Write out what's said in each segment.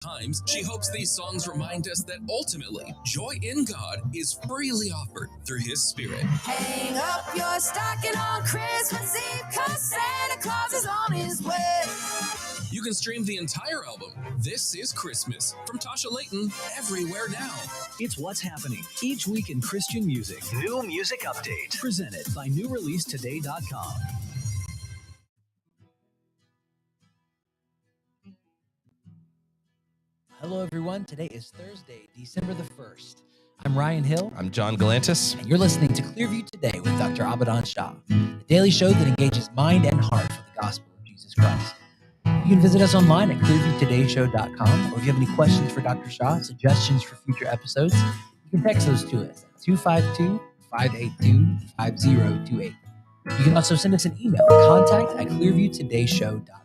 Times, she hopes these songs remind us that ultimately, joy in God is freely offered through His Spirit. Hang up your stocking on Christmas Eve, 'cause Santa Claus is on his way. You can stream the entire album, This Is Christmas, from Tasha Layton, everywhere now. It's what's happening each week in Christian music. New Music Update, presented by NewReleaseToday.com. Hello, everyone. Today is Thursday, December the 1st. I'm Ryan Hill. I'm John Galantis. And you're listening to Clearview Today with Dr. Abadan Shah, the daily show that engages mind and heart for the gospel of Jesus Christ. You can visit us online at clearviewtodayshow.com, or if you have any questions for Dr. Shah, suggestions for future episodes, you can text those to us at 252-582-5028. You can also send us an email at contact@clearviewtodayshow.com.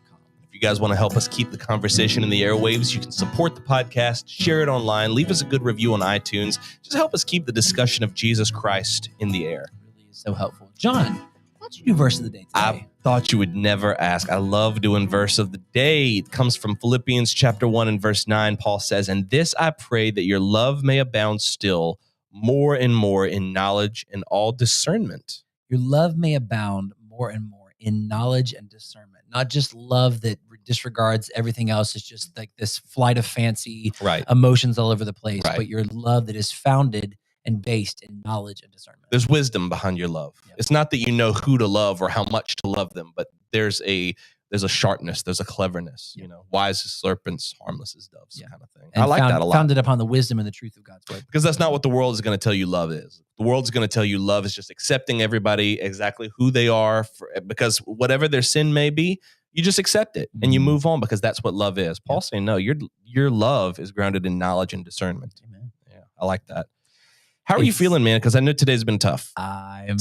If you guys want to help us keep the conversation in the airwaves, you can support the podcast, share it online, leave us a good review on iTunes. Just help us keep the discussion of Jesus Christ in the air. It really is so helpful. John, why don't you do verse of the day today? I thought you would never ask. I love doing verse of the day. It comes from Philippians chapter 1 and verse 9. Paul says, "And this I pray, that your love may abound still more and more in knowledge and all discernment." Your love may abound more and more in knowledge and discernment. Not just love that disregards everything else. It's just like this flight of fancy emotions all over the place, but your love that is founded and based in knowledge and discernment. There's wisdom behind your love. Yep. It's not that you know who to love or how much to love them, but there's a sharpness, there's a cleverness, you know, wise as serpents, harmless as doves, kind of thing. And I like that a lot. Founded upon the wisdom and the truth of God's word. Because that's not what the world is going to tell you love is. The world's going to tell you love is just accepting everybody exactly who they are, because whatever their sin may be, you just accept it and you move on, because that's what love is. Paul's saying, no, your love is grounded in knowledge and discernment. Amen. Yeah, I like that. How are you feeling, man? Because I know today's been tough. I'm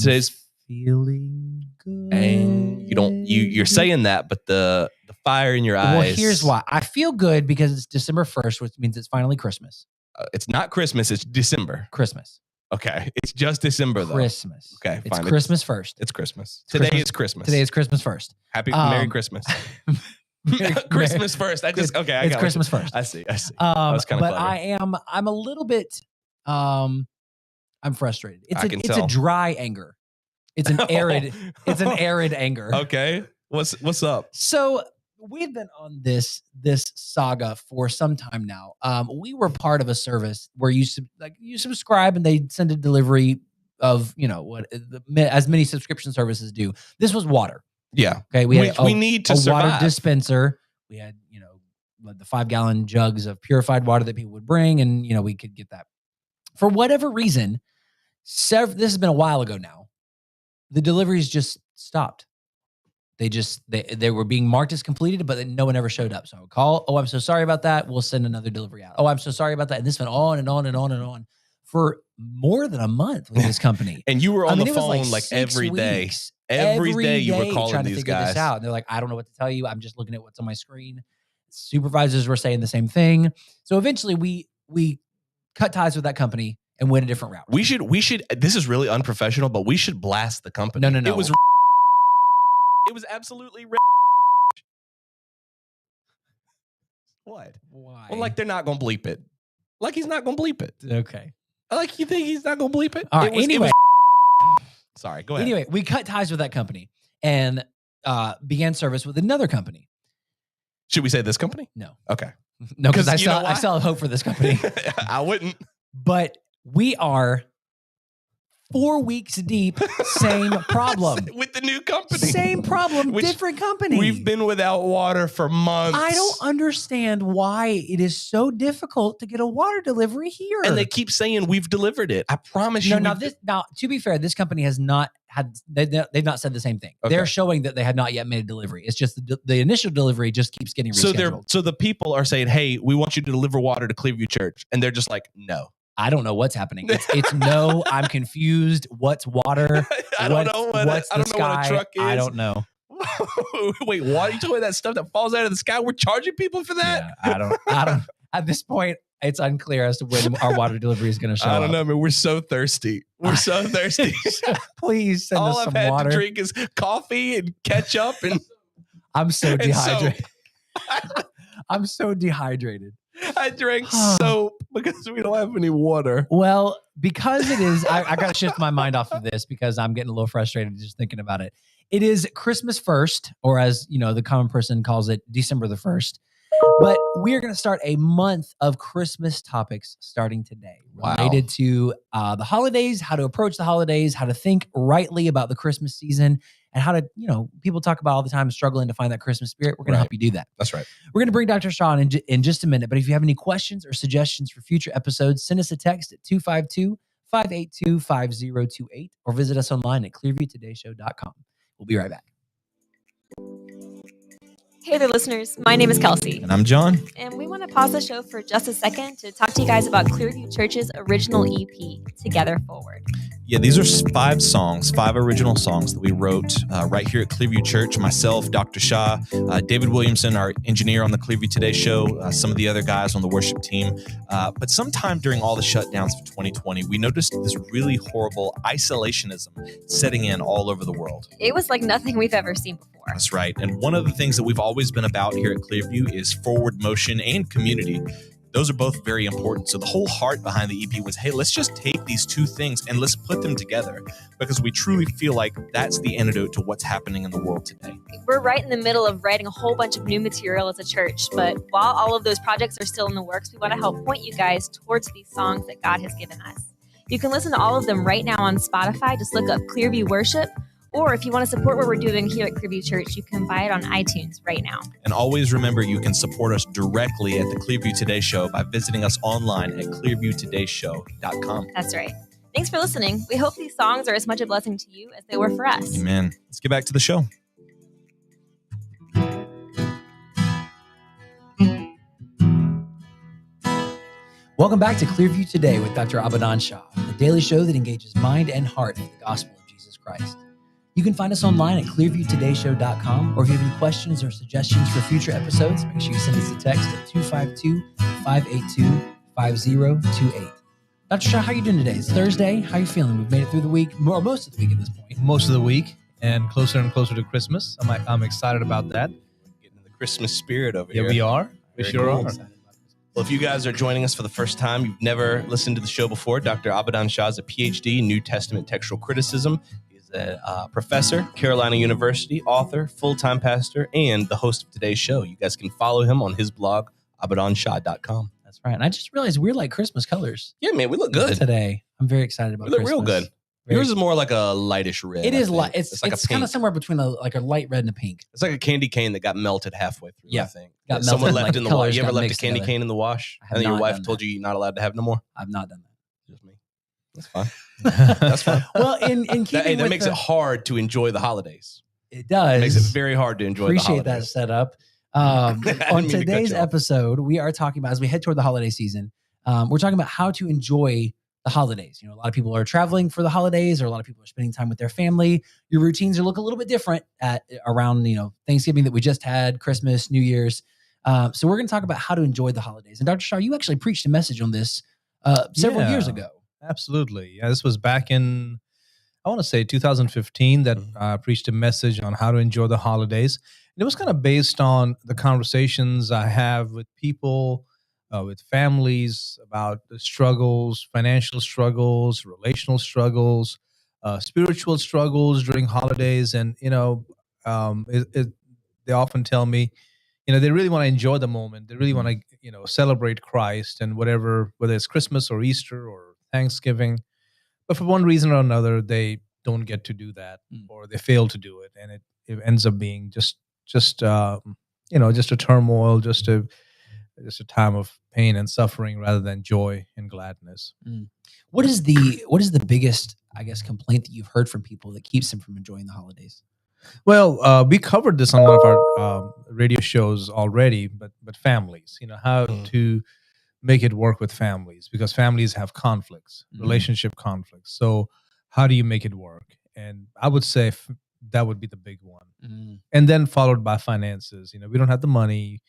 feeling good. And you're saying that, but the fire in your eyes. Well, here's why. I feel good because it's December 1st, which means it's finally Christmas. It's not Christmas, it's December. Christmas. Okay. It's just December, though. Christmas. Okay, it's fine. Christmas first. It's Christmas. Today is Christmas. Today is Christmas first. Merry Christmas. Christmas first. It's Christmas first. I see. That's kind of clever. I'm a little bit, I'm frustrated. It's a dry anger. It's an arid, anger. Okay. What's up? So we've been on this saga for some time now. We were part of a service where you subscribe and they send a delivery of, as many subscription services do. This was water. Yeah. Okay. We need to survive. Water dispenser. We had, the 5-gallon jugs of purified water that people would bring, and, we could get that. For whatever reason, this has been a while ago now. The deliveries just stopped. They were being marked as completed, but then no one ever showed up. So I would call, "Oh, I'm so sorry about that. We'll send another delivery out. Oh, I'm so sorry about that." And this went on and on and on and on for more than a month with this company. And you were on the phone like every day. Every day you were calling trying to these figure guys this out. And they're like, "I don't know what to tell you. I'm just looking at what's on my screen." Supervisors were saying the same thing. So eventually we cut ties with that company and went a different route. We should, this is really unprofessional, but we should blast the company. No. It was absolutely What? Why? Well, like they're not going to bleep it. Like he's not going to bleep it. Okay. Like you think he's not going to bleep it? All right. Anyway. Sorry, go ahead. Anyway, we cut ties with that company and began service with another company. Should we say this company? No. Okay. No, because I still have hope for this company. I wouldn't. But we are 4 weeks deep, same problem. With the new company. Same problem, different company. We've been without water for months. I don't understand why it is so difficult to get a water delivery here. And they keep saying we've delivered it. I promise you. Now, to be fair, this company has not had, they've not said the same thing. Okay. They're showing that they have not yet made a delivery. It's just the initial delivery just keeps getting rescheduled. So the people are saying, "Hey, we want you to deliver water to Clearview Church." And they're just like, "No." I don't know what's happening. It's no, I'm confused. What's water? I don't know what a truck is. I don't know. Wait, what? You talking about that stuff that falls out of the sky? We're charging people for that? Yeah, I don't. At this point, it's unclear as to when our water delivery is going to show up. I don't know, man. We're so thirsty. We're so thirsty. Please send us some water. All I've had to drink is coffee and ketchup. And I'm so dehydrated. I'm so dehydrated. I drank soap because we don't have any water. Well, because it is, I got to shift my mind off of this because I'm getting a little frustrated just thinking about it. It is Christmas 1st, or as you know, the common person calls it, December the 1st. But we are going to start a month of Christmas topics starting today related to the holidays, how to approach the holidays, how to think rightly about the Christmas season, and how to, people talk about all the time struggling to find that Christmas spirit. We're going to help you do that. That's right. We're going to bring Dr. Shaw in just a minute. But if you have any questions or suggestions for future episodes, send us a text at 252-582-5028 or visit us online at clearviewtodayshow.com. We'll be right back. Hey there, listeners. My name is Kelsey. And I'm John. And we want to pause the show for just a second to talk to you guys about Clearview Church's original EP, Together Forward. Yeah, these are 5 original songs that we wrote right here at Clearview Church. Myself, Dr. Shaw, David Williamson, our engineer on the Clearview Today Show, some of the other guys on the worship team. But sometime during all the shutdowns of 2020, we noticed this really horrible isolationism setting in all over the world. It was like nothing we've ever seen before. That's right. And one of the things that we've always been about here at Clearview is forward motion and community. Those are both very important. So the whole heart behind the EP was, hey, let's just take these two things and let's put them together, because we truly feel like that's the antidote to what's happening in the world today. We're right in the middle of writing a whole bunch of new material as a church, but while all of those projects are still in the works, we want to help point you guys towards these songs that God has given us. You can listen to all of them right now on Spotify. Just look up Clearview Worship. Or if you want to support what we're doing here at Clearview Church, you can buy it on iTunes right now. And always remember, you can support us directly at the Clearview Today Show by visiting us online at clearviewtodayshow.com. That's right. Thanks for listening. We hope these songs are as much a blessing to you as they were for us. Amen. Let's get back to the show. Welcome back to Clearview Today with Dr. Abadan Shah, the daily show that engages mind and heart with the gospel of Jesus Christ. You can find us online at clearviewtodayshow.com, or if you have any questions or suggestions for future episodes, make sure you send us a text at 252-582-5028. Dr. Shaw, how are you doing today? It's Thursday. How are you feeling? We've made it through the week, or most of the week at this point. Most of the week, and closer to Christmas. I'm excited about that. Getting the Christmas spirit over here. Yeah, we are. We sure are. Well, if you guys are joining us for the first time, you've never listened to the show before, Dr. Abadan Shah is a PhD in New Testament textual criticism. A professor, Carolina University, author, full-time pastor, and the host of today's show. You guys can follow him on his blog, abadanshah.com. That's right. And I just realized we're like Christmas colors. Yeah, man, we look good today. I'm very excited about We look Christmas. real good. Yours is more like a lightish red. It is light. It's like it's kind of somewhere between a light red and a pink. It's like a candy cane that got melted halfway through. Yeah, I think got someone melted, left like in the colors wash. You ever got left a mixed candy together. cane in the wash, I have and then your not wife done told that. you you're not allowed to have no more? I've not done that. Just me. That's fine. That's fine. Well, in keeping that with makes it hard to enjoy the holidays. It does. It makes it very hard to enjoy the Appreciate holidays. that setup. I On didn't mean to cut today's you off. episode, we are talking about, as we head toward the holiday season, we're talking about how to enjoy the holidays. You know, a lot of people are traveling for the holidays, or a lot of people are spending time with their family. Your routines look a little bit different around, Thanksgiving that we just had, Christmas, New Year's. So we're going to talk about how to enjoy the holidays. And Dr. Shaw, you actually preached a message on this several years ago. Absolutely. Yeah, this was back in, I want to say 2015, that I preached a message on how to enjoy the holidays. And it was kind of based on the conversations I have with people, with families, about the struggles, financial struggles, relational struggles, spiritual struggles during holidays. And, they often tell me, they really want to enjoy the moment. They really want to, celebrate Christ and whether it's Christmas or Easter or Thanksgiving. But for one reason or another, they don't get to do that, or they fail to do it. And it ends up being just a turmoil, just a time of pain and suffering rather than joy and gladness. What is the biggest, I guess, complaint that you've heard from people that keeps them from enjoying the holidays? Well, we covered this on one of our radio shows already, but families, how to make it work with families, because families have conflicts, relationship conflicts. So how do you make it work? And I would say that would be the big one. And then followed by finances. We don't have the money.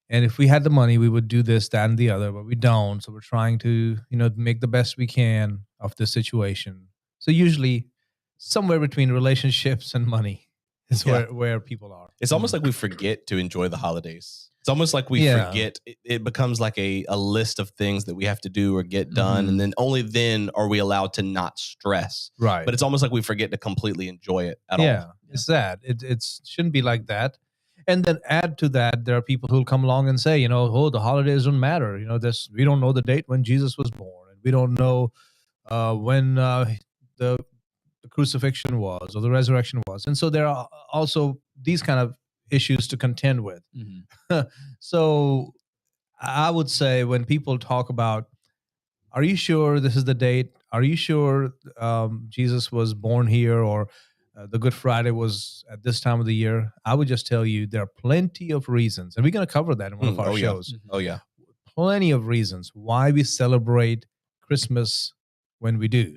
And if we had the money, we would do this, that, and the other, but we don't. So we're trying to, make the best we can of the situation. So usually somewhere between relationships and money is where people are. It's almost like we forget to enjoy the holidays. It's almost like we Yeah. forget. It becomes like a list of things that we have to do or get done. And then only then are we allowed to not stress. Right. But it's almost like we forget to completely enjoy it at yeah, all. it's sad. It shouldn't be like that. And then add to that, there are people who'll come along and say, oh, the holidays don't matter. We don't know the date when Jesus was born, and we don't know when the crucifixion was or the resurrection was. And so there are also these kind of issues to contend with. So I would say when people talk about, are you sure this is the date? Are you sure Jesus was born here, or the Good Friday was at this time of the year? I would just tell you there are plenty of reasons, and we're going to cover that in one of our shows. Oh, yeah. Plenty of reasons why we celebrate Christmas when we do.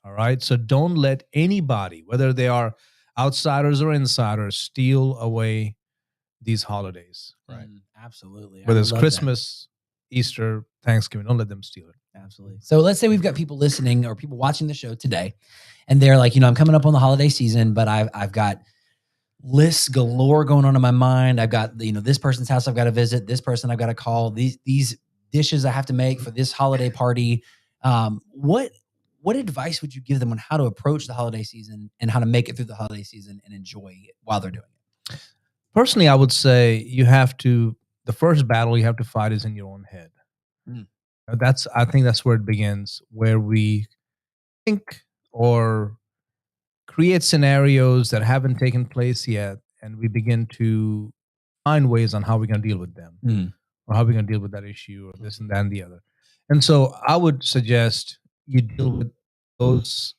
All right. So don't let anybody, whether they are outsiders or insiders, steal away these holidays. Right. Absolutely. Whether I it's love Christmas, Easter, Thanksgiving, don't let them steal it. that. Absolutely. So let's say we've got people listening or people watching the show today, and they're like, I'm coming up on the holiday season, but I've got lists galore going on in my mind. I've got, this person's house I've got to visit, this person I've got to call, these dishes I have to make for this holiday party. What advice would you give them on how to approach the holiday season and how to make it through the holiday season and enjoy it while they're doing it? Personally, I would say the first battle you have to fight is in your own head. I think that's where it begins, where we think or create scenarios that haven't taken place yet, and we begin to find ways on how we're going to deal with them, or how we're going to deal with that issue, or this and that and the other. And so I would suggest you deal with those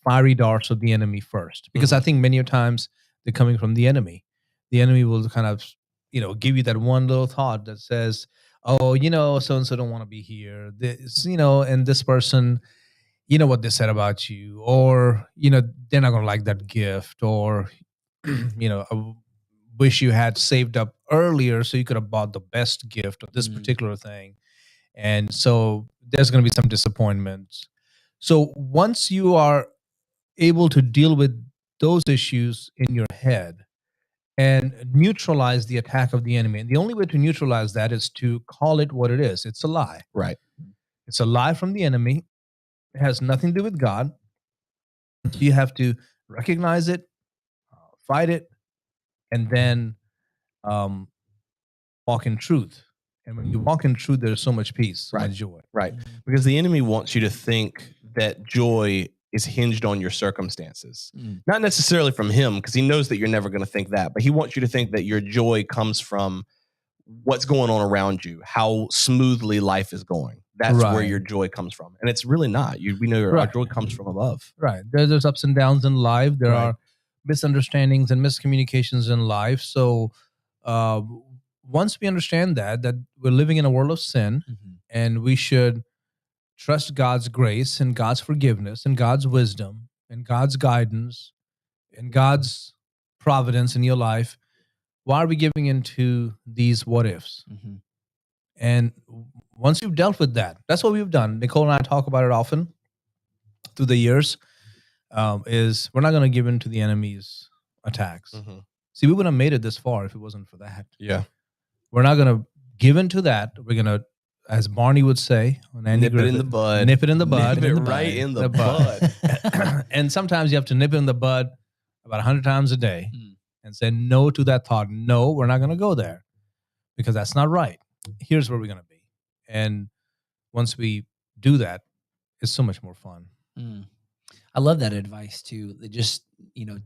fiery darts of the enemy first, because I think many times they're coming from the enemy. The enemy will kind of, give you that one little thought that says, oh, so-and-so don't want to be here. This, and this person, what they said about you, or, they're not going to like that gift, or, I wish you had saved up earlier so you could have bought the best gift of this particular thing. And so there's going to be some disappointments. So once you are able to deal with those issues in your head and neutralize the attack of the enemy, and the only way to neutralize that is to call it what it is. It's a lie. Right. It's a lie from the enemy. It has nothing to do with God. You have to recognize it, fight it, and then walk in truth. And when you walk in truth, there's so much peace, so much joy. Right. Because the enemy wants you to think that joy is hinged on your circumstances. Not necessarily from him, because he knows that you're never going to think that, but he wants you to think that your joy comes from what's going on around you, how smoothly life is going. That's where your joy comes from. And it's really not. We know our joy comes from above. Right. There's ups and downs in life. There are misunderstandings and miscommunications in life. So once we understand that we're living in a world of sin, and we should trust God's grace and God's forgiveness and God's wisdom and God's guidance and God's providence in your life, why are we giving into these what ifs? And once you've dealt with that, that's what we've done. Nicole and I talk about it often through the years, is we're not going to give in to the enemy's attacks. See, we wouldn't have made it this far if it wasn't for that. Yeah. We're not going to give in to that. We're going to, as Barney would say, nip it in the bud. Nip it in the bud. Nip it right in the bud. And sometimes you have to nip it in the bud about 100 times a day and say no to that thought. No, we're not going to go there because that's not right. Here's where we're going to be. And once we do that, it's so much more fun. I love that advice too. Just,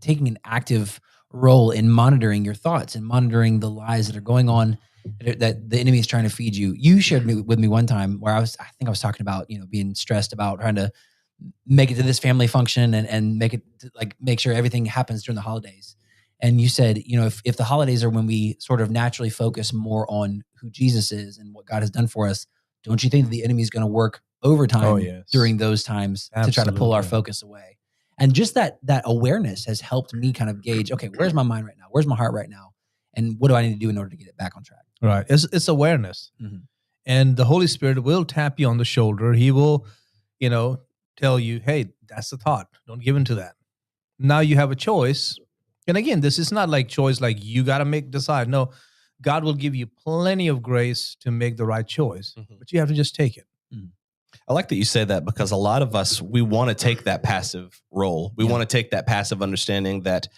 taking an active role in monitoring your thoughts and monitoring the lies that are going on that the enemy is trying to feed you. You shared with me one time where I think I was talking about, being stressed about trying to make it to this family function and make it make sure everything happens during the holidays. And you said, if the holidays are when we sort of naturally focus more on who Jesus is and what God has done for us, don't you think that the enemy is going to work overtime during those times to try to pull our focus away? And just that awareness has helped me kind of gauge, okay, where's my mind right now? Where's my heart right now? And what do I need to do in order to get it back on track? Right. It's awareness. And the Holy Spirit will tap you on the shoulder. He will, tell you, hey, that's the thought. Don't give in to that. Now you have a choice. And again, this is not like choice like you got to decide. No, God will give you plenty of grace to make the right choice, Mhm. but you have to just take it. I like that you say that, because a lot of us, we want to take that passive role. We Yeah. want to take that passive understanding that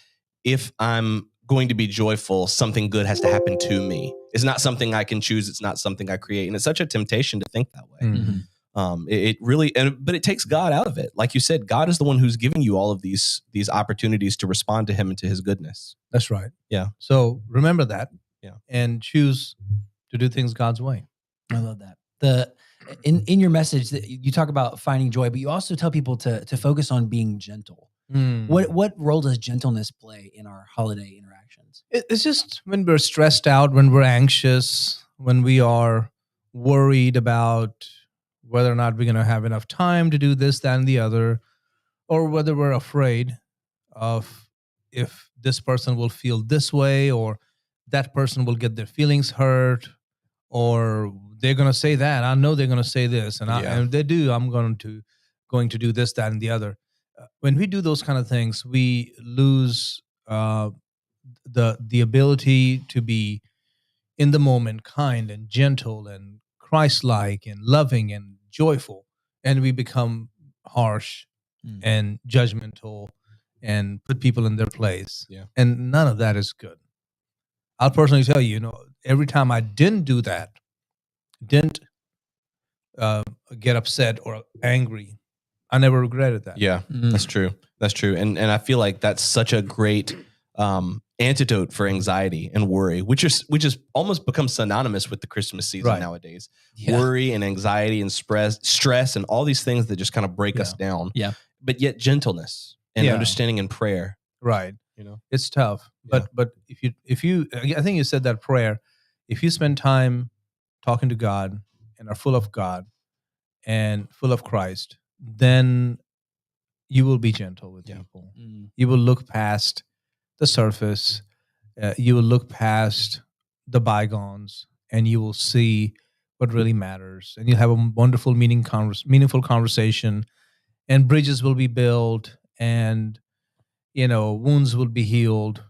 if I'm going to be joyful, something good has to happen to me. It's not something I can choose. It's not something I create. And it's such a temptation to think that way. Mm. It really, but it takes God out of it. Like you said, God is the one who's giving you all of these opportunities to respond to him and to his goodness. That's right. Yeah. So remember that. Yeah. And choose to do things God's way. I love that. In your message that you talk about finding joy, but you also tell people to focus on being gentle. What role does gentleness play in our holiday interactions? It's just when we're stressed out, when we're anxious, when we are worried about whether or not we're going to have enough time to do this, that, and the other, or whether we're afraid of if this person will feel this way, or that person will get their feelings hurt, or they're going to say that. I know they're going to say this, and if they do, I'm going to do this, that, and the other. When we do those kind of things, we lose the ability to be in the moment, kind and gentle and Christ-like and loving and joyful, and we become harsh and judgmental and put people in their place. Yeah. And none of that is good. I'll personally tell you, every time I didn't do that, didn't get upset or angry, I never regretted that. Yeah, that's true. That's true. And I feel like that's such a great antidote for anxiety and worry, which is almost become synonymous with the Christmas season Right. nowadays. Yeah. Worry and anxiety and stress and all these things that just kind of break us down. Yeah. But yet gentleness and Yeah. understanding and prayer. Right. You know. It's tough. But if you I think you said that prayer, if you spend time talking to God and are full of God and full of Christ, then you will be gentle with people. You will look past the surface. You will look past the bygones, and you will see what really matters. And you'll have a wonderful, meaningful conversation, and bridges will be built, and wounds will be healed,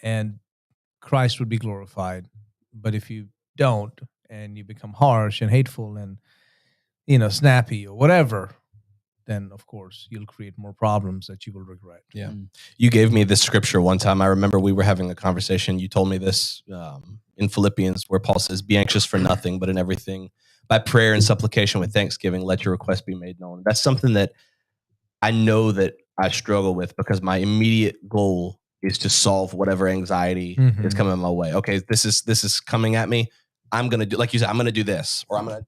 and Christ would be glorified. But if you don't, and you become harsh and hateful and snappy or whatever, then of course you'll create more problems that you will regret. Yeah. You gave me this scripture one time. I remember we were having a conversation. You told me this in Philippians, where Paul says, "Be anxious for nothing, but in everything by prayer and supplication with thanksgiving, let your request be made known." That's something that I know that I struggle with, because my immediate goal is to solve whatever anxiety is coming my way. Okay, this is coming at me. I'm gonna do, like you said, I'm gonna do this, or I'm gonna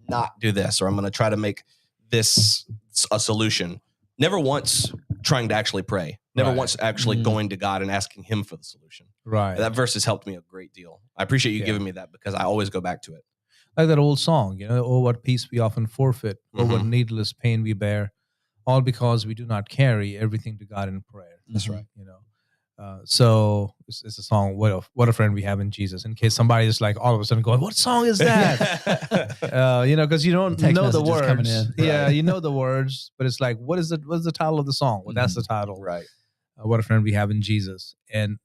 not do this, or I'm gonna try to make this a solution. Never once trying to actually pray. Never Right. once actually going to God and asking him for the solution. Right. That verse has helped me a great deal. I appreciate you Yeah. giving me that, because I always go back to it. Like that old song, oh, what peace we often forfeit, or what needless pain we bear, all because we do not carry everything to God in prayer. That's right. So it's a song, what a friend we have in Jesus. In case somebody is like all of a sudden going, what song is that? Because you don't Text know the messages coming words. in. Yeah, you know the words, but it's like, what's the title of the song? Well, that's the title. Right. What a friend we have in Jesus. And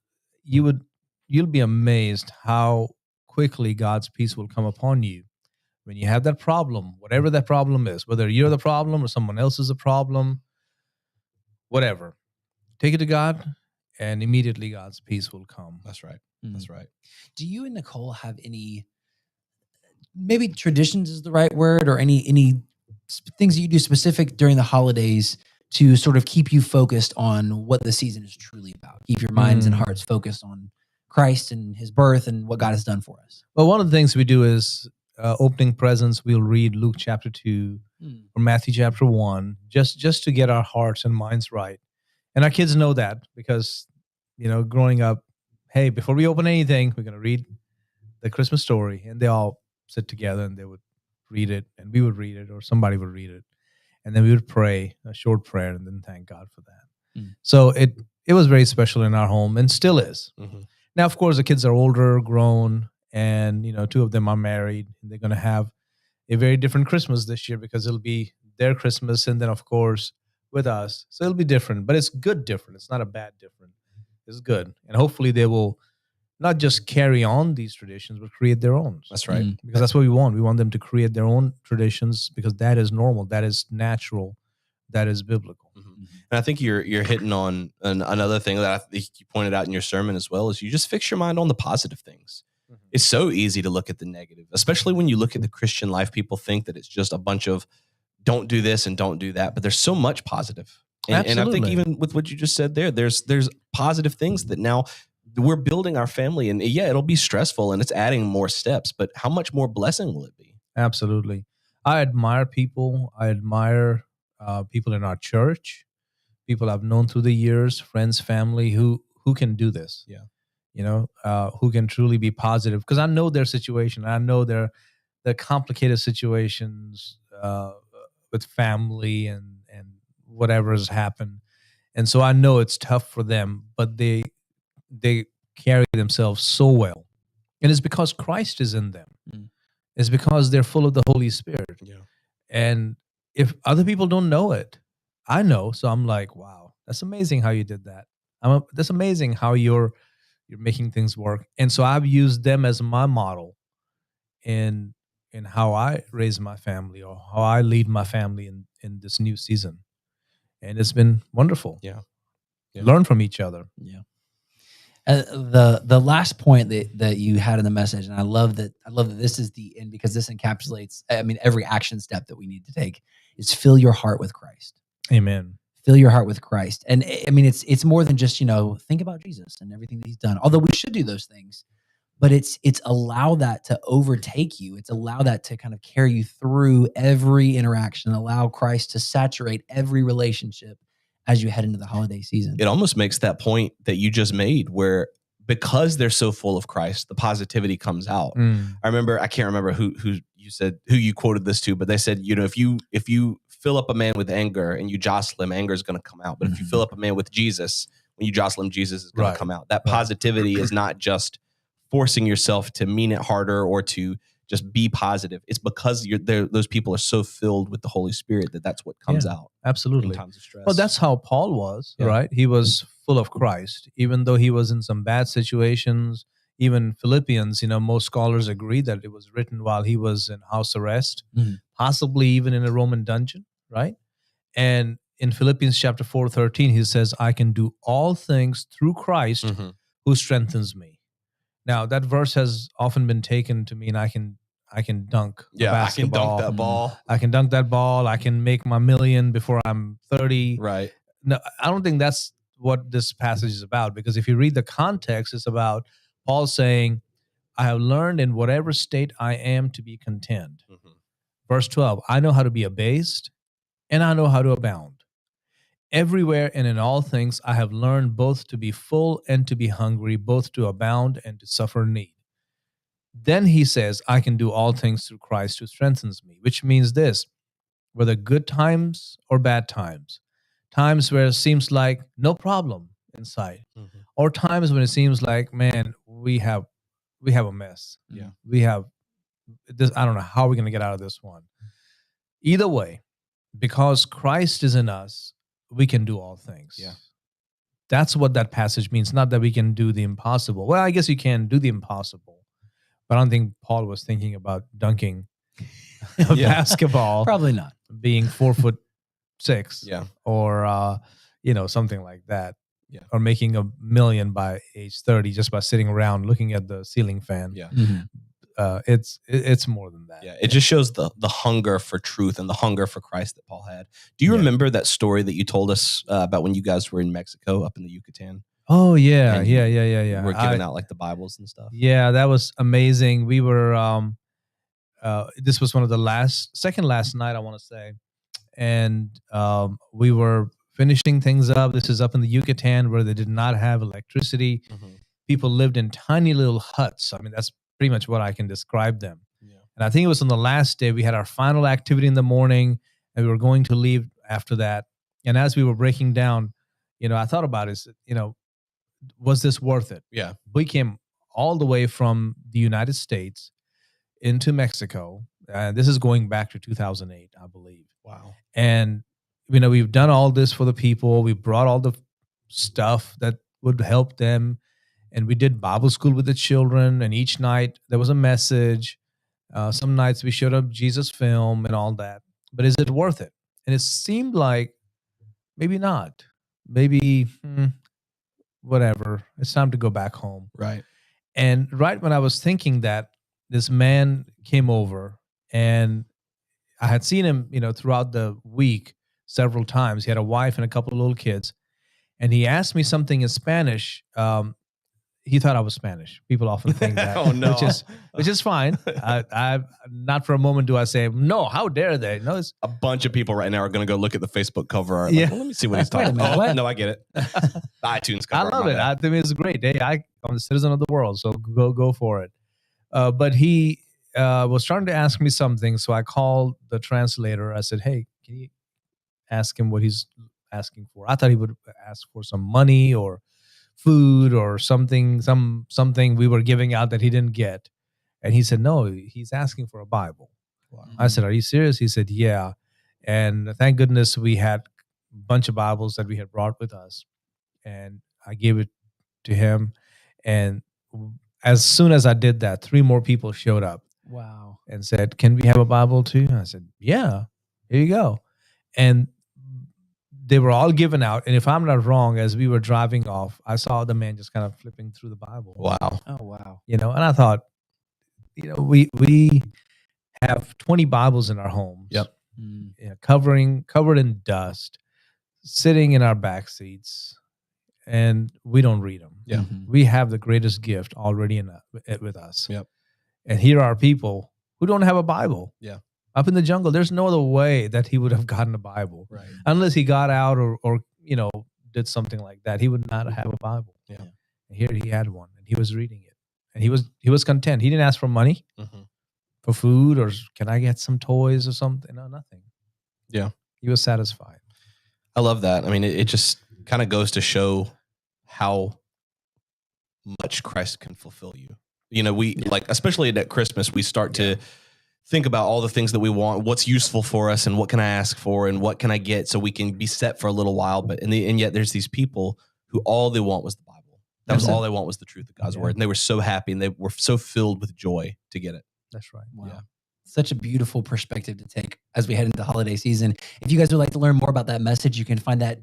you'll be amazed how quickly God's peace will come upon you when you have that problem, whatever that problem is, whether you're the problem or someone else is a problem, whatever. Take it to God, and immediately God's peace will come. That's right. That's right. Do you and Nicole have any, maybe traditions is the right word, or any things that you do specific during the holidays to sort of keep you focused on what the season is truly about? Keep your minds and hearts focused on Christ and his birth and what God has done for us. Well, one of the things we do is opening presents. We'll read Luke chapter 2 or Matthew chapter 1, just to get our hearts and minds right. And our kids know that, because, growing up, hey, before we open anything, we're going to read the Christmas story. And they all sit together and they would read it, and we would read it, or somebody would read it. And then we would pray a short prayer and then thank God for that. So it was very special in our home, and still is. Now, of course, the kids are older, grown, and, 2 of them are married. And they're going to have a very different Christmas this year, because it'll be their Christmas, and then, of course, with us. So it'll be different, but it's good different. It's not a bad different. It's good. And hopefully they will not just carry on these traditions, but create their own. That's right. Because that's what we want. We want them to create their own traditions because that is normal, that is natural, that is biblical. And I think you're hitting on another thing that I think you pointed out in your sermon as well, is you just fix your mind on the positive things. It's so easy to look at the negative, especially when you look at the Christian life. People think that it's just a bunch of don't do this and don't do that, but there's so much positive. And I think even with what you just said there's positive things that now we're building our family, and yeah, it'll be stressful and it's adding more steps, but how much more blessing will it be? Absolutely. I admire people. I admire people in our church, people I've known through the years, friends, family who can do this. Yeah. Who can truly be positive, because I know their situation. I know their complicated situations with family and whatever has happened. And so I know it's tough for them, but they carry themselves so well. And it's because Christ is in them. It's because they're full of the Holy Spirit. Yeah. And if other people don't know it, I know. So I'm like, wow, that's amazing how you did that. That's amazing how you're making things work. And so I've used them as my model in how I raise my family or how I lead my family in this new season. And it's been wonderful. Yeah. Learn from each other. Yeah. The last point that you had in the message, and I love that this is the end, because this encapsulates, every action step that we need to take, is fill your heart with Christ. Amen. Fill your heart with Christ. And it's more than just, think about Jesus and everything that he's done, although we should do those things, but it's allow that to overtake you. It's allow that to kind of carry you through every interaction, allow Christ to saturate every relationship as you head into the holiday season. It almost makes that point that you just made, where because they're so full of Christ, the positivity comes out. I can't remember who you quoted this to, but they said, if you fill up a man with anger and you jostle him, anger is going to come out. But if you fill up a man with Jesus, when you jostle him, Jesus is going to come out. That positivity is not just forcing yourself to mean it harder or to just be positive. It's because those people are so filled with the Holy Spirit that's what comes out. Absolutely. In times of stress. Well, that's how Paul was, right? He was full of Christ, even though he was in some bad situations. Even Philippians, most scholars agree that it was written while he was in house arrest, possibly even in a Roman dungeon, right? And in Philippians chapter 4:13, he says, I can do all things through Christ who strengthens me. Now, that verse has often been taken to mean I can dunk a basketball. I can dunk that ball. I can dunk that ball. I can make my million before I'm 30. Right. No, I don't think that's what this passage is about, because if you read the context, it's about Paul saying, I have learned in whatever state I am to be content. Verse 12, I know how to be abased and I know how to abound. Everywhere and in all things, I have learned both to be full and to be hungry, both to abound and to suffer need. Then he says, I can do all things through Christ who strengthens me, which means this, whether good times or bad times where it seems like no problem in sight, or times when it seems like, man, we have a mess. Yeah. We have this. I don't know how we're going to get out of this one. Either way, because Christ is in us, we can do all things. Yeah. That's what that passage means. Not that we can do the impossible. Well, I guess you can do the impossible, but I don't think Paul was thinking about dunking a basketball. Probably not. Being 4'6". Yeah. Or, something like that. Yeah. Or making $1 million by age 30 just by sitting around looking at the ceiling fan. Yeah. It's more than that. Yeah, it just shows the hunger for truth and the hunger for Christ that Paul had. Do you remember that story that you told us about when you guys were in Mexico up in the Yucatan? Oh, yeah. And Yeah. We're giving out like the Bibles and stuff. Yeah, that was amazing. We were, this was one of the second last night, I want to say. And we were finishing things up. This is up in the Yucatan where they did not have electricity. People lived in tiny little huts. That's pretty much what I can describe them. Yeah. And I think it was on the last day, we had our final activity in the morning and we were going to leave after that. And as we were breaking down, I thought about it, was this worth it? Yeah. We came all the way from the United States into Mexico. This is going back to 2008, I believe. Wow. And, we've done all this for the people. We brought all the stuff that would help them. and we did Bible school with the children. And each night there was a message. Some nights we showed up Jesus film and all that. But is it worth it? And it seemed like maybe not. Maybe whatever. It's time to go back home. Right. And right when I was thinking that, this man came over, and I had seen him, throughout the week several times. He had a wife and a couple of little kids, and he asked me something in Spanish. He thought I was Spanish. People often think that, Oh, no. which is fine. I not for a moment do I say no. How dare they? No, it's A bunch of people right now are going to go look at the Facebook cover art. Yeah. Like, well, let me see what he's Wait a talking minute, about. what? No, I get it. The iTunes I cover art. love my it. bad. I think it's great. Hey, I'm a citizen of the world, so go for it. But he was trying to ask me something, so I called the translator. I said, "Hey, can you ask him what he's asking for?" I thought he would ask for some money or food or something we were giving out that he didn't get. And he said, "No, he's asking for a Bible." I said, "Are you serious?" He said, "Yeah." And thank goodness we had a bunch of Bibles that we had brought with us, and I gave it to him. And as soon as I did that, 3 more people showed up Wow. and said, "Can we have a Bible too?" And I said, "Yeah, here you go." And they were all given out. And if I'm not wrong, as we were driving off, I saw the man just kind of flipping through the Bible. Wow. Oh, wow. And I thought, we have 20 Bibles in our homes. Yep. Covered in dust, sitting in our back seats, and we don't read them. Yeah. Mhm. We have the greatest gift already with us. Yep. And here are people who don't have a Bible. Yeah. Up in the jungle, there's no other way that he would have gotten a Bible. Right. Unless he got out or did something like that. He would not have a Bible. Yeah. And here he had one, and he was reading it. And he was content. He didn't ask for money, for food, or can I get some toys or something? No, nothing. Yeah. He was satisfied. I love that. I mean, it just kind of goes to show how much Christ can fulfill you. We like, especially at Christmas, we start to think about all the things that we want, what's useful for us, and what can I ask for, and what can I get so we can be set for a little while. But and yet there's these people who all they want was the Bible. That was all they want was the truth of God's word, and they were so happy and they were so filled with joy to get it. That's right. Wow. Yeah. Such a beautiful perspective to take as we head into the holiday season. If you guys would like to learn more about that message, you can find that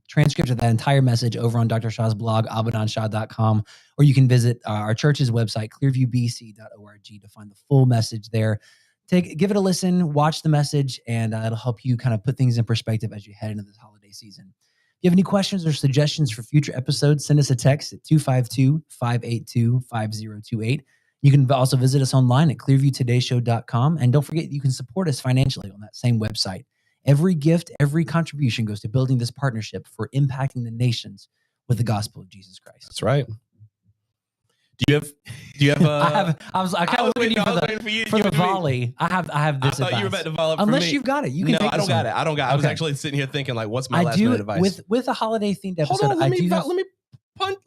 transcript of that entire message over on Dr. Shah's blog, abadanshah.com, or you can visit our church's website, clearviewbc.org, to find the full message there. Give it a listen, watch the message, and it'll help you kind of put things in perspective as you head into this holiday season. If you have any questions or suggestions for future episodes, send us a text at 252-582-5028. You can also visit us online at clearviewtodayshow.com. And don't forget, you can support us financially on that same website. Every gift, every contribution goes to building this partnership for impacting the nations with the gospel of Jesus Christ. That's right. Do you have? I kind of waiting for the volley. I have this. I thought you were about to volley up for Unless me. you've got it, you can. No, take I don't this got one. it. I don't got. I was Okay. actually sitting here thinking, like, what's my I last do minute advice? with a holiday themed episode. Hold on, let I me do have. punch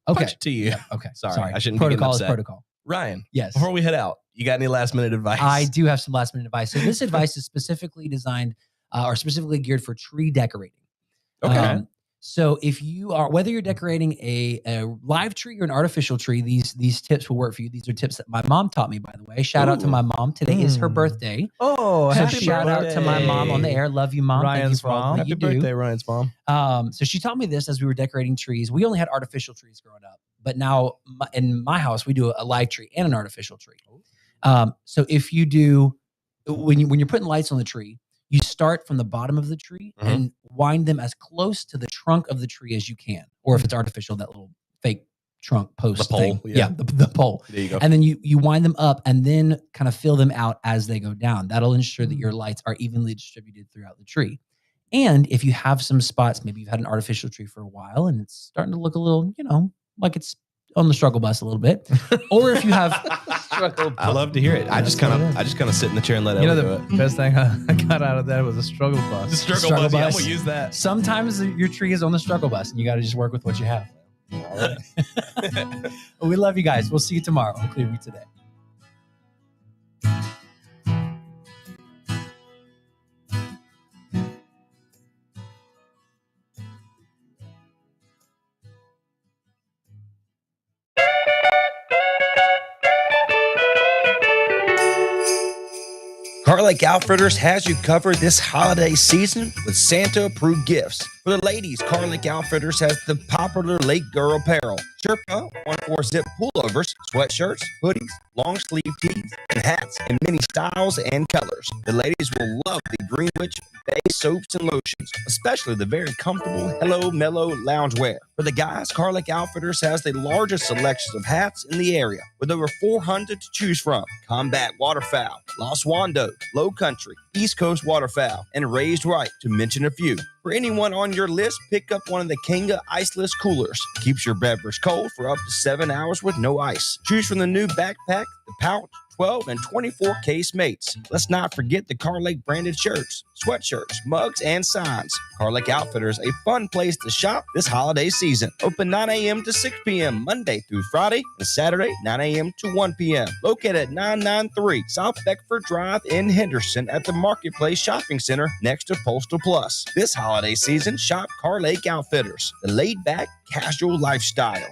Okay. it to you. Yeah, okay. Sorry, I shouldn't be getting Protocol is upset. protocol. Ryan, Yes. before we head out, you got any last minute advice? I do have some last minute advice. So this advice is specifically designed or specifically geared for tree decorating. Okay. So if you are, whether you're decorating a live tree or an artificial tree, these tips will work for you. These are tips that my mom taught me, by the way. Shout out to my mom. Today is her birthday. Oh, So happy shout out to my mom on the air. Love you, Mom. Thank you Ryan's for all mom. that you Happy do. birthday, Ryan's mom. So she taught me this as we were decorating trees. We only had artificial trees growing up, but now in my house we do a live tree and an artificial tree. So if you do, when you're putting lights on the tree, you start from the bottom of the tree and wind them as close to the trunk of the tree as you can, or if it's artificial, that little fake trunk post The pole, thing. yeah. The pole. There you go. And then you wind them up and then kind of fill them out as they go down. That'll ensure that your lights are evenly distributed throughout the tree. And if you have some spots, maybe you've had an artificial tree for a while and it's starting to look a little, like it's on the struggle bus a little bit. Or if you have I love to hear it. I just kind of sit in the chair and let Ellie do the it. best thing I got out of that was a struggle bus. The struggle Struggle bus. Yeah, I'm bus. gonna use that. sometimes your tree is on the struggle bus and you got to just work with what you have. We love you guys. We'll see you tomorrow on Clearview Today. Car Lake Outfitters has you covered this holiday season with Santa-approved gifts. For the ladies, Car Lake Outfitters has the popular Lake Girl apparel. Sherpa 1/4-zip pullovers, sweatshirts, hoodies, long-sleeve tees, and hats in many styles and colors. The ladies will love the Greenwich Bay soaps and lotions, especially the very comfortable Hello Mellow loungewear. For the guys, Car Lake Outfitters has the largest selection of hats in the area, with over 400 to choose from. Combat Waterfowl, Los Wando, Low Country, East Coast Waterfowl, and Raised Right, to mention a few. For anyone on your list, pick up one of the Kanga Iceless Coolers. Keeps your beverage cold for up to 7 hours with no ice. Choose from the new backpack, the pouch, 12 and 24 case mates. Let's not forget the Car Lake branded shirts, sweatshirts, mugs, and signs. Car Lake Outfitters, a fun place to shop this holiday season. Open 9 a.m. to 6 p.m. Monday through Friday, and Saturday 9 a.m. to 1 p.m. Located at 993 South Beckford Drive in Henderson at the Marketplace Shopping Center next to Postal Plus. This holiday season, shop Car Lake Outfitters, the laid-back, casual lifestyle.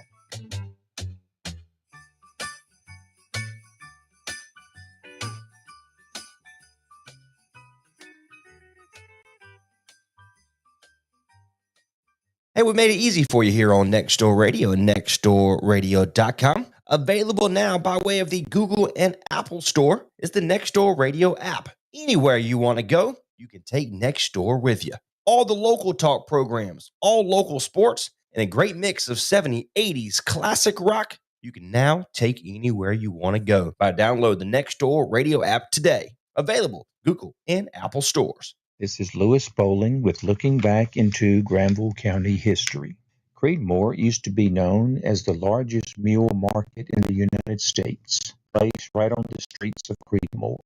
Hey, we made it easy for you here on Next Door Radio and nextdoorradio.com. Available now by way of the Google and Apple Store is the Next Door Radio app. Anywhere you want to go, you can take Next Door with you. All the local talk programs, all local sports, and a great mix of 70s, 80s, classic rock, you can now take anywhere you want to go by download the Next Door Radio app today. Available Google and Apple stores. This is Lewis Bowling with Looking Back into Granville County History. Creedmoor used to be known as the largest mule market in the United States, placed right on the streets of Creedmoor.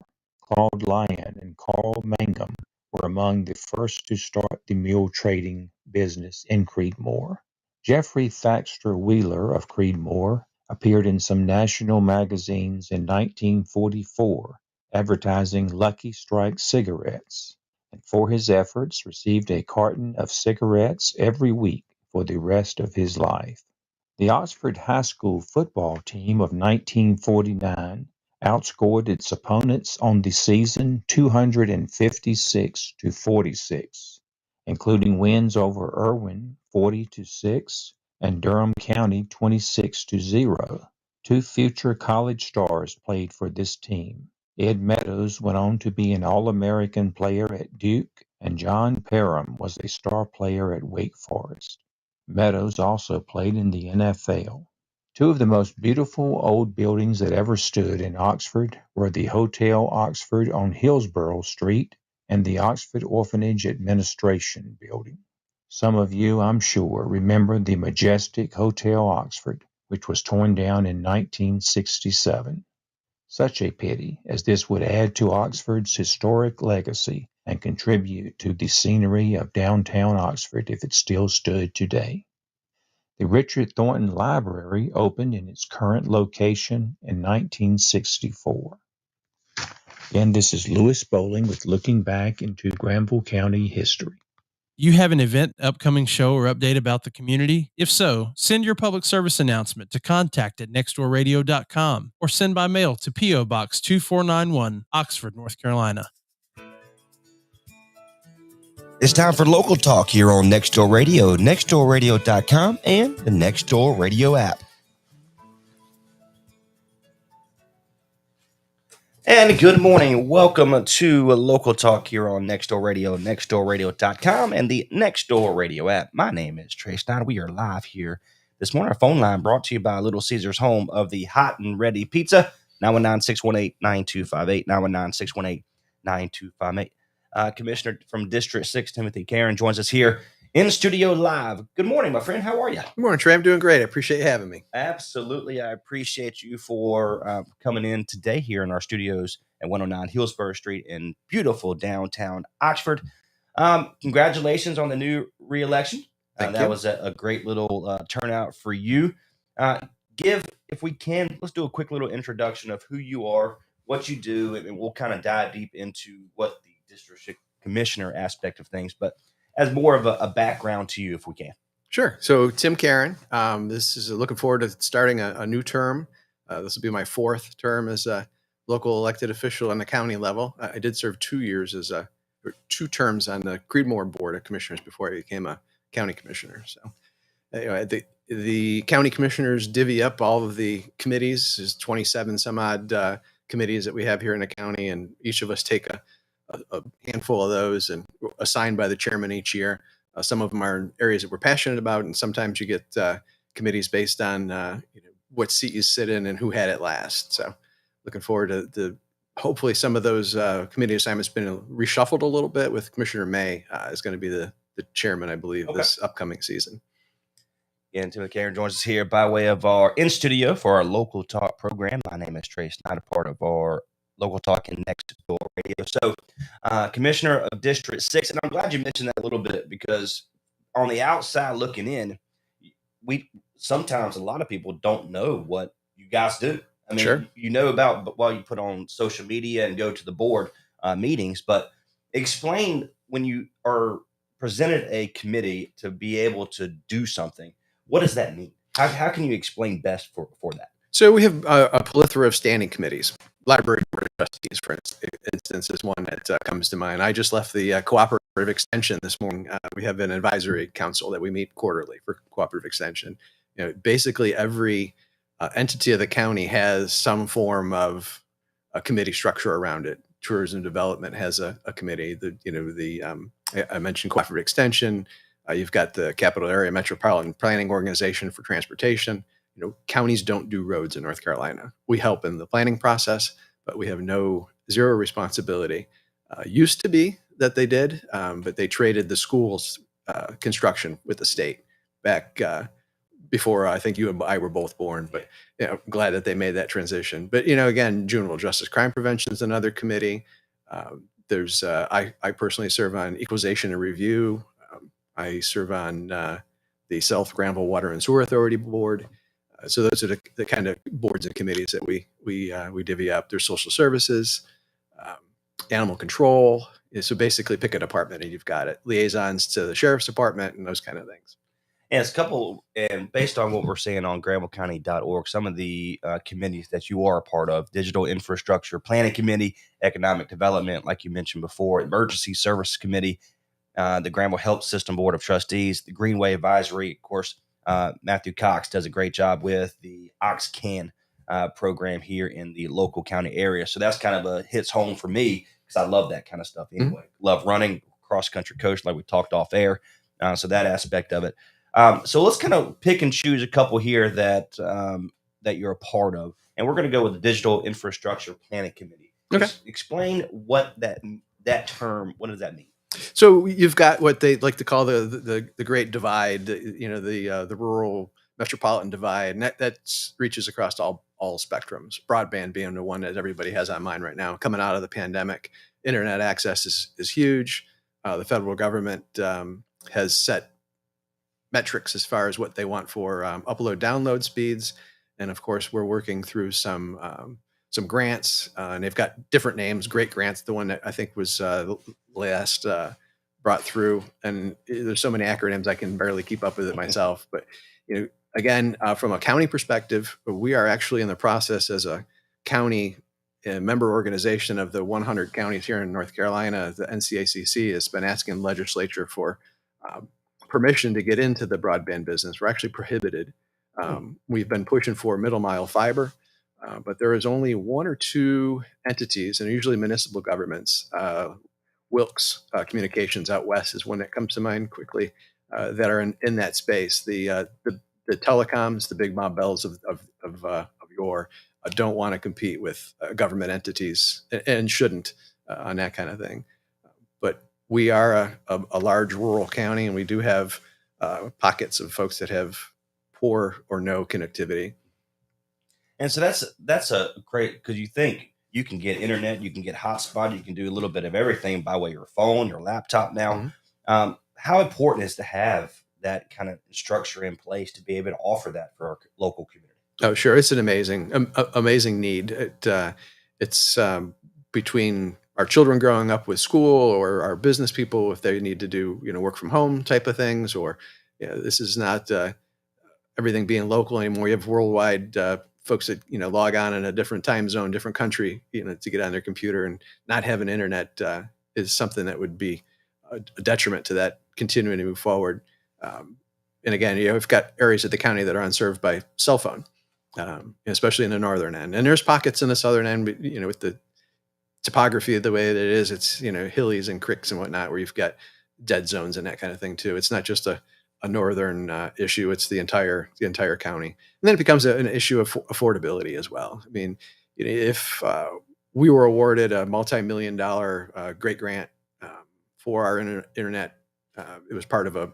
Claude Lyon and Carl Mangum were among the first to start the mule trading business in Creedmoor. Jeffrey Thaxter Wheeler of Creedmoor appeared in some national magazines in 1944, advertising Lucky Strike cigarettes, and for his efforts received a carton of cigarettes every week for the rest of his life. The Oxford High School football team of 1949 outscored its opponents on the season 256-46, including wins over Irwin 40-6 and Durham County 26-0. Two future college stars played for this team. Ed Meadows went on to be an All-American player at Duke, and John Parham was a star player at Wake Forest. Meadows also played in the NFL. Two of the most beautiful old buildings that ever stood in Oxford were the Hotel Oxford on Hillsborough Street and the Oxford Orphanage Administration Building. Some of you, I'm sure, remember the majestic Hotel Oxford, which was torn down in 1967. Such a pity, as this would add to Oxford's historic legacy and contribute to the scenery of downtown Oxford if it still stood today. The Richard Thornton Library opened in its current location in 1964. Again, this is Lewis Bowling with Looking Back into Granville County History. You have an event, upcoming show, or update about the community? If so, send your public service announcement to contact@nextdoorradio.com or send by mail to P.O. Box 2491, Oxford, North Carolina. It's time for local talk here on Next Door Radio, nextdoorradio.com, and the Next Door Radio app. And good morning. Welcome to Local Talk here on Next Door Radio, nextdoorradio.com, and the Next Door Radio app. My name is Trey Stein. We are live here this morning. Our phone line brought to you by Little Caesars, home of the hot and ready pizza, 919-618-9258, 919-618-9258. Commissioner from District 6, Timothy Karen, joins us here in studio live. Good morning, my friend. How are you? Good morning, Trey. I'm doing great. I appreciate you having me. Absolutely. I appreciate you for coming in today here in our studios at 109 Hillsborough Street in beautiful downtown Oxford. Congratulations on the new re-election. That was a great little turnout for you. If we can, let's do a quick little introduction of who you are, what you do, and we'll kind of dive deep into what the district commissioner aspect of things, but as more of a background to you, if we can. Sure. So Tim Karen, this is looking forward to starting a new term. This will be my fourth term as local elected official on the county level. I did serve 2 terms on the Creedmoor Board of Commissioners before I became a county commissioner. So, the county commissioners divvy up all of the committees. There's 27 some odd committees that we have here in the county, and each of us take a handful of those and assigned by the chairman each year. Some of them are in areas that we're passionate about, and sometimes you get committees based on what seat you sit in and who had it last. So looking forward to hopefully some of those committee assignments been reshuffled a little bit with Commissioner May is going to be the chairman, I believe, this upcoming season. And Tim McCarron joins us here by way of our in studio for our Local Talk program. My name is Trey Snyder, part of our Local Talk and Next Door Radio. So, Commissioner of District 6, and I'm glad you mentioned that a little bit, because on the outside looking in, sometimes a lot of people don't know what you guys do. I mean, Sure. You know about while you put on social media and go to the board meetings, but explain when you are presented a committee to be able to do something. What does that mean? How can you explain best for that? So we have a plethora of standing committees. Library Board of Trustees, for instance, is one that comes to mind. I just left the Cooperative Extension this morning. We have an advisory council that we meet quarterly for Cooperative Extension. Basically every entity of the county has some form of a committee structure around it. Tourism Development has a committee. I mentioned Cooperative Extension. You've got the Capital Area Metropolitan Planning Organization for Transportation. Counties don't do roads in North Carolina. We help in the planning process, but we have zero responsibility. Used to be that they did, but they traded the schools construction with the state back before I think you and I were both born. But glad that they made that transition. But again, juvenile justice crime prevention is another committee. There's I personally serve on Equalization and Review. I serve on the South Granville Water and Sewer Authority Board. So those are the kind of boards and committees that we divvy up. There's social services, animal control. So basically pick a department and you've got it. Liaisons to the sheriff's department and those kind of things. And it's and based on what we're seeing on GranvilleCounty.org, some of the committees that you are a part of: Digital Infrastructure Planning Committee, Economic Development, like you mentioned before, Emergency Services Committee, the Granville Health System Board of Trustees, the Greenway Advisory, of course. Matthew Cox does a great job with the OxCan program here in the local county area. So that's kind of hits home for me, because I love that kind of stuff anyway. Love running cross-country coach like we talked off air. So that aspect of it. So let's kind of pick and choose a couple here that you're a part of. And we're going to go with the Digital Infrastructure Planning Committee. Okay. Explain what that term, what does that mean? So you've got what they like to call the Great Divide, the rural metropolitan divide, and that reaches across all spectrums. Broadband being the one that everybody has on mind right now. Coming out of the pandemic, internet access is huge. The federal government has set metrics as far as what they want for upload download speeds, and of course we're working through some grants, and they've got different names. Great Grants, the one that I think was last brought through, and there's so many acronyms I can barely keep up with it myself. But again, from a county perspective, we are actually in the process as a county member organization of the 100 counties here in North Carolina. The NCACC has been asking the legislature for permission to get into the broadband business. We're actually prohibited. We've been pushing for middle mile fiber. But there is only one or two entities, and usually municipal governments. Wilkes Communications out west is one that comes to mind quickly, that are in that space. The telecoms, the big Bob Bells of yore, don't want to compete with government entities and shouldn't on that kind of thing. But we are a large rural county, and we do have pockets of folks that have poor or no connectivity. And so that's a great, because you think you can get internet, you can get hotspot, you can do a little bit of everything by way of your phone, your laptop now. Mm-hmm. How important is to have that kind of structure in place to be able to offer that for our local community? Oh, sure. It's an amazing need. It's between our children growing up with school, or our business people, if they need to do, work from home type of things, or this is not everything being local anymore. You have worldwide folks that log on in a different time zone, different country, to get on their computer, and not having internet is something that would be a detriment to that continuing to move forward. And again, we've got areas of the county that are unserved by cell phone, especially in the northern end. And there's pockets in the southern end, but, with the topography of the way that it is, it's, hillies and creeks and whatnot, where you've got dead zones and that kind of thing too. It's not just a northern issue; it's the entire county. And then it becomes an issue of affordability as well. I mean, if we were awarded a multi-million-dollar great grant for our internet, it was part of a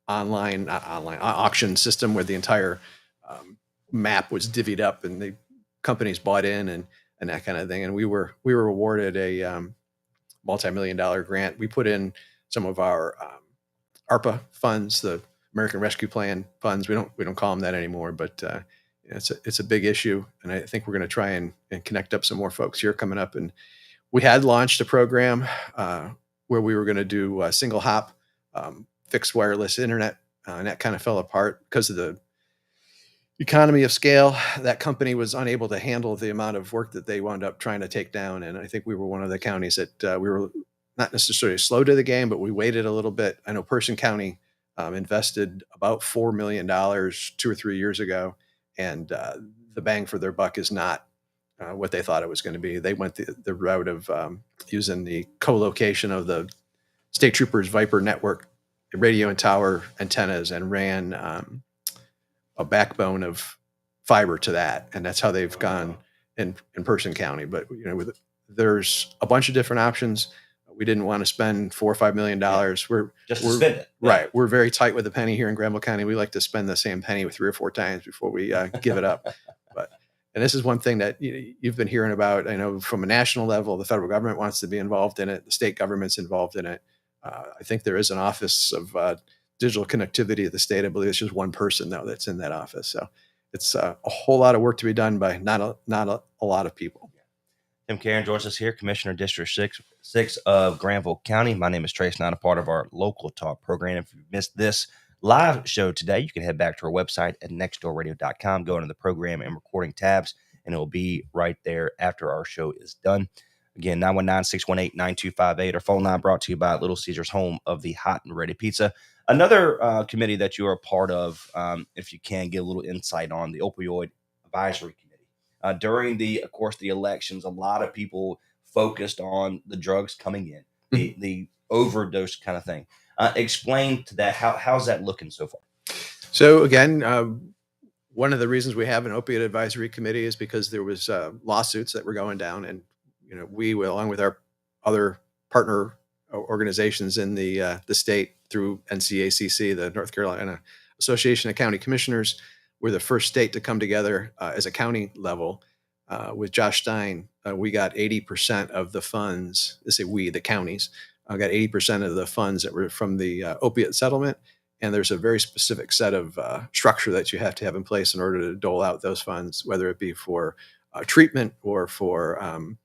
online auction system where the entire map was divvied up and the companies bought in and that kind of thing. And we were awarded a multi-million-dollar grant. We put in some of our ARPA funds, the American Rescue Plan funds. We don't call them that anymore, but it's a big issue, and I think we're going to try and connect up some more folks here coming up. And we had launched a program where we were going to do a single hop fixed wireless internet, and that kind of fell apart because of the economy of scale. That company was unable to handle the amount of work that they wound up trying to take down, and I think we were one of the counties that we were not necessarily slow to the game, but we waited a little bit. I know Person County invested about $4 million 2 or 3 years ago, and the bang for their buck is not what they thought it was going to be. They went the route of using the co-location of the State Troopers Viper network radio and tower antennas, and ran a backbone of fiber to that, and that's how they've gone in Person County. But there's a bunch of different options. We didn't want to spend $4 or $5 million. We're spend it. Right. We're very tight with the penny here in Granville County. We like to spend the same penny 3 or 4 times before we give it up. And this is one thing that you've been hearing about. I know from a national level, the federal government wants to be involved in it. The state government's involved in it. I think there is an office of digital connectivity at the state. I believe it's just one person though that's in that office. So it's a whole lot of work to be done by not a lot of people. Tim Karen joins us here, Commissioner District 6 of Granville County. My name is Trace, not a part of our local talk program. If you missed this live show today, you can head back to our website at nextdoorradio.com, go into the program and recording tabs, and it'll be right there after our show is done. Again, 919-618-9258. Our phone line brought to you by Little Caesars, home of the hot and ready pizza. Another committee that you are a part of, if you can get a little insight on, the Opioid Advisory Committee. During of course, the elections, a lot of people focused on the drugs coming in, the overdose kind of thing. Explain to that, how's that looking so far? So again, one of the reasons we have an opioid advisory committee is because there was lawsuits that were going down, and we, along with our other partner organizations in the state through NCACC, the North Carolina Association of County Commissioners, we're the first state to come together as a county level. With Josh Stein, we got 80% of the funds. Let's say we, the counties, got 80% of the funds that were from the opiate settlement. And there's a very specific set of structure that you have to have in place in order to dole out those funds, whether it be for treatment or for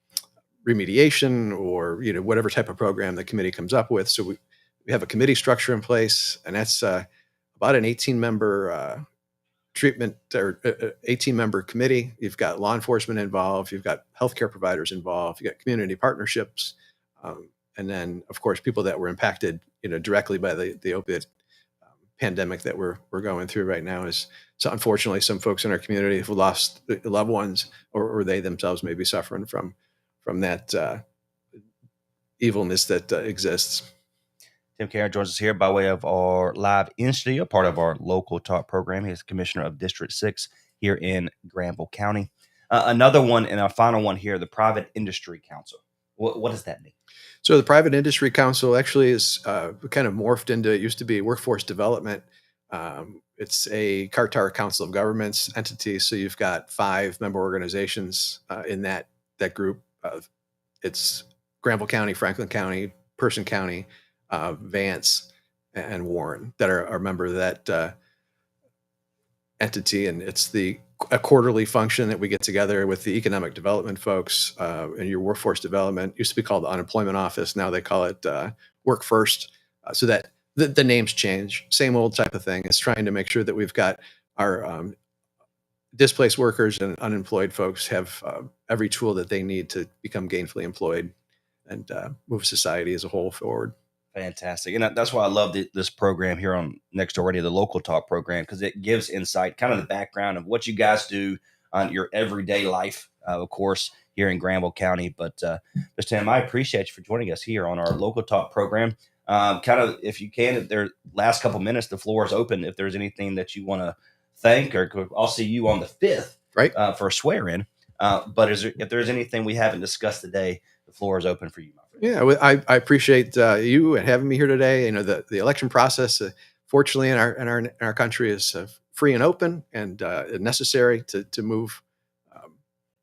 remediation or whatever type of program the committee comes up with. So we have a committee structure in place, and that's about an 18-member treatment or 18-member committee. You've got law enforcement involved, you've got healthcare providers involved, you've got community partnerships, and then of course people that were impacted directly by the opiate pandemic that we're going through right now. Is so unfortunately some folks in our community who lost loved ones, or they themselves may be suffering from that evilness that exists. Tim Karen joins us here by way of our live in studio, part of our local talk program. He's the Commissioner of District 6 here in Granville County. Another one, and our final one here, the Private Industry Council. What does that mean? So the Private Industry Council actually is kind of morphed into, it used to be workforce development. It's a Carter Council of Governments entity. So you've got 5 member organizations in that group. It's Granville County, Franklin County, Person County, Vance, and Warren that are a member of that entity. And it's a quarterly function that we get together with the economic development folks and your workforce development. It used to be called the Unemployment Office. Now they call it Work First. So that the names change, same old type of thing. It's trying to make sure that we've got our displaced workers and unemployed folks have every tool that they need to become gainfully employed and move society as a whole forward. Fantastic. And that's why I love this program here on Next Door Radio, the Local Talk program, because it gives insight, kind of the background of what you guys do on your everyday life, of course, here in Granville County. But Mr. Tim, I appreciate you for joining us here on our Local Talk program. Kind of, if you can, last couple minutes, the floor is open. If there's anything that you want to thank, or I'll see you on the 5th, right, for a swear-in. But if there's anything we haven't discussed today, the floor is open for you, my friend. Yeah, I appreciate you and having me here today. You know, the election process, fortunately, in our country, is free and open and necessary to move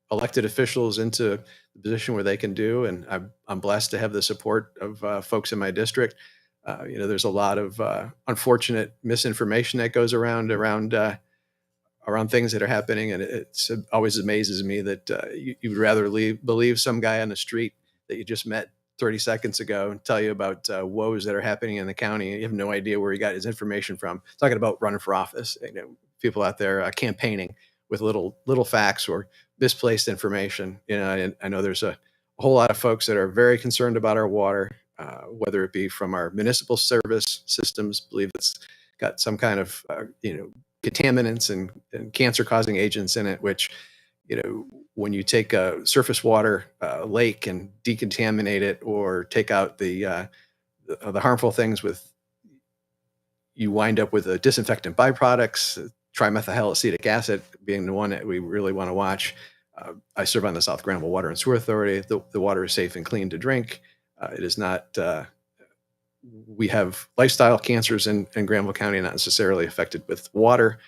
elected officials into the position where they can do. And I'm blessed to have the support of folks in my district. You know, there's a lot of unfortunate misinformation that goes around things that are happening, and it always amazes me that you would rather believe some guy on the street that you just met 30 seconds ago and tell you about woes that are happening in the county. You have no idea where he got his information from. Talking about running for office, you know, people out there campaigning with little facts or misplaced information. You know, I know there's a whole lot of folks that are very concerned about our water, whether it be from our municipal service systems, believe it's got some kind of contaminants and cancer-causing agents in it, which, you know, when you take a surface water lake and decontaminate it, or take out the harmful things you wind up with a disinfectant byproducts, trimethylacetic acid being the one that we really want to watch. I serve on the South Granville Water and Sewer Authority. The water is safe and clean to drink. It is not. We have lifestyle cancers in Granville County, not necessarily affected with water.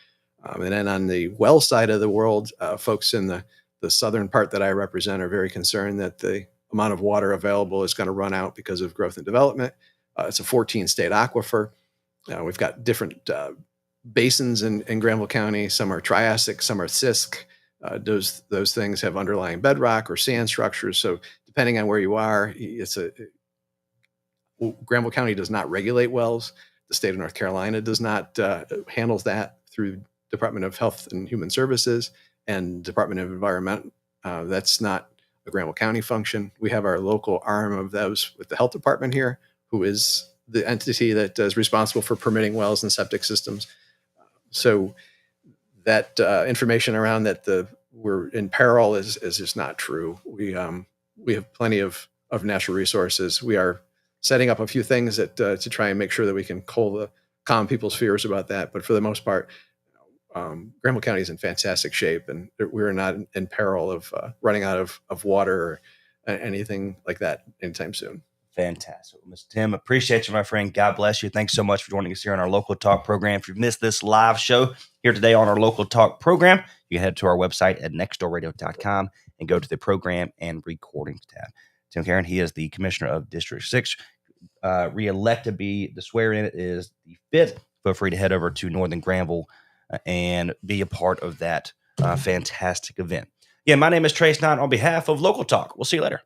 And then on the well side of the world, folks in the southern part that I represent are very concerned that the amount of water available is going to run out because of growth and development. It's a 14-state aquifer. We've got different basins in Granville County. Some are Triassic, some are Sisk. Those things have underlying bedrock or sand structures. So depending on where you are, Granville County does not regulate wells. The state of North Carolina does not handles that through Department of Health and Human Services and Department of Environment. That's not a Granville County function. We have our local arm of those with the health department here, who is the entity that is responsible for permitting wells and septic systems. So that information around that we're in peril is just not true. We have plenty of natural resources. We are setting up a few things that to try and make sure that we can calm people's fears about that. But for the most part, Granville County is in fantastic shape, and we're not in peril of running out of water or anything like that anytime soon. Fantastic. Mr. Tim, appreciate you, my friend. God bless you. Thanks so much for joining us here on our Local Talk program. If you've missed this live show here today on our Local Talk program, you can head to our website at nextdoorradio.com and go to the program and recordings tab. Tim Karen, he is the commissioner of District 6, re-elected to be the swear-in is the 5th. Feel free to head over to Northern Granville and be a part of that fantastic event. Yeah, my name is Trace Knight on behalf of Local Talk. We'll see you later.